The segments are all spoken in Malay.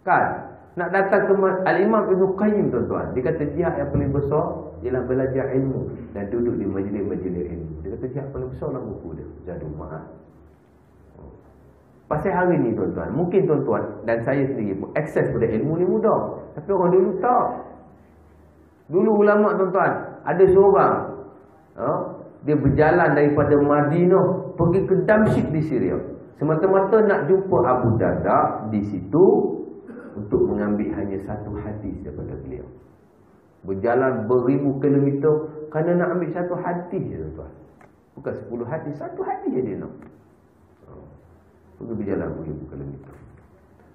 Kan? Nak datang ke Al-Imam Ibn Qayyim tuan-tuan, dia kata jihad yang paling besar ialah belajar ilmu dan duduk di majlis-majlis ilmu. Dia kata jihad paling besar dalam buku dia, Zadul Ma'ad. Pasal hari ni tuan-tuan, mungkin tuan-tuan dan saya sendiri pun akses pada ilmu ni mudah, tapi orang dulu tak. Dulu ulama tuan-tuan, ada seorang dia berjalan daripada Madinah pergi ke Damsyik di Syria, semata-mata nak jumpa Abu Darda di situ untuk mengambil hanya satu hadis daripada beliau. Berjalan beribu kilometer kerana nak ambil satu hadis je tuan-tuan. Bukan 10 hadis, satu hadis je dia nak. Pergi berjalan beribu kilometer.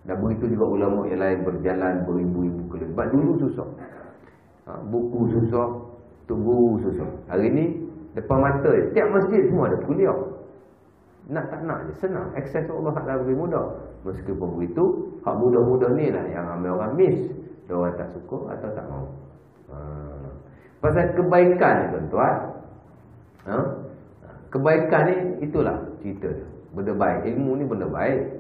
Dan begitu juga ulama yang lain berjalan beribu-ribu kilometer. Sebab dulu susah. Buku susah, tunggu susah. Hari ni depan mata je. Tiap masjid semua ada kuliah. Nak tak nak je, senang. Akses Allah Ta'ala lebih mudah. Meskipun begitu, hak mudah-mudah ni lah yang ramai orang miss. Dia orang tak suka atau tak mau. Pasal kebaikan ni tuan-tuan, kebaikan ni itulah cerita dia. Benda baik, ilmu ni benda baik,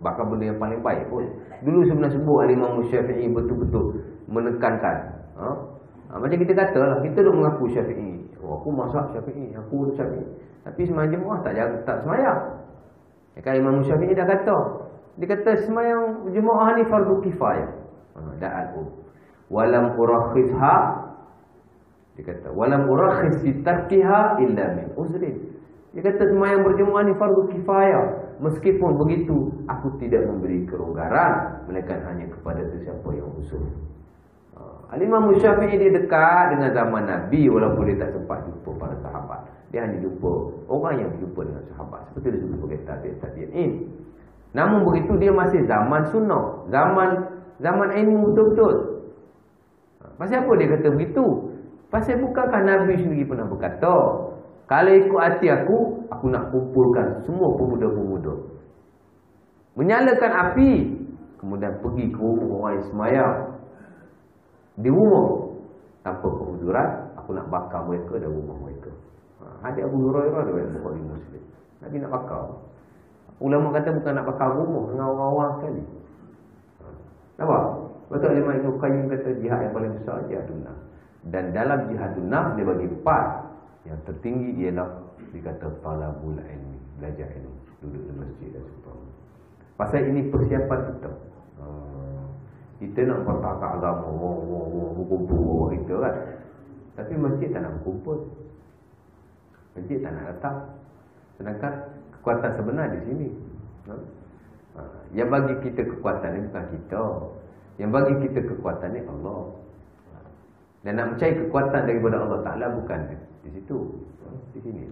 bahkan benda yang paling baik pun. Dulu sebenarnya sebut Imam Syafi'i betul-betul menekankan, macam kita kata lah, kita duk mengaku Syafi'i, aku mazhab Syafi'i, aku Syafi'i, tapi semayang jemaah tak semayang. Kan Imam Syafi'i dah kata, dia kata semayang jemaah ni fardu kifayah. Da'al walam urakhizha, dia kata walam urakhiz fi tarkiha illa min uzrin. Dia kata semayang berjemaah ni fardu kifayah. Meskipun begitu, aku tidak memberi kelonggaran, melainkan hanya kepada sesiapa yang usul. Al-Imam Syafi'i dia dekat dengan zaman Nabi, walaupun dia tak sempat jumpa para sahabat. Dia hanya jumpa orang yang berjumpa dengan sahabat, seperti dia sebut sebagai tabi'in. Namun begitu dia masih zaman sunnah, zaman ilmu betul-betul. Pasal apa dia kata begitu? Pasal bukankah Nabi sendiri pernah berkata, kalau ikut hati aku nak kumpulkan semua pemuda-pemuda, menyalakan api, kemudian pergi ke rumah orang yang semayang di rumah tanpa kehuzuran, aku nak bakar mereka dan rumah mereka. Hadis Abu Hurairah riwayat Bukhari Muslim. Nabi nak bakar. Ulama kata bukan nak bakar rumah, dengan orang-orang sekali. Nampak? Betul Imam Ibn Qayyim kata jihad yang paling besar jihadun nafs. Dan dalam jihadun nafs dia bagi 4. Yang tertinggi ialah dikata talabul ilmi, belajar ilmu, duduk di masjid dan sebagainya. Pasal ini persiapan kita. Kita nak bertakak agama, berkumpul kita kan. Tapi masjid tak nak berkumpul. Masjid tak nak datang. Sedangkan kekuatan sebenar di sini. Yang bagi kita kekuatan ni bukan kita. Yang bagi kita kekuatan ni Allah. Dan nak mencari kekuatan daripada Allah Ta'ala bukan di situ, di sini.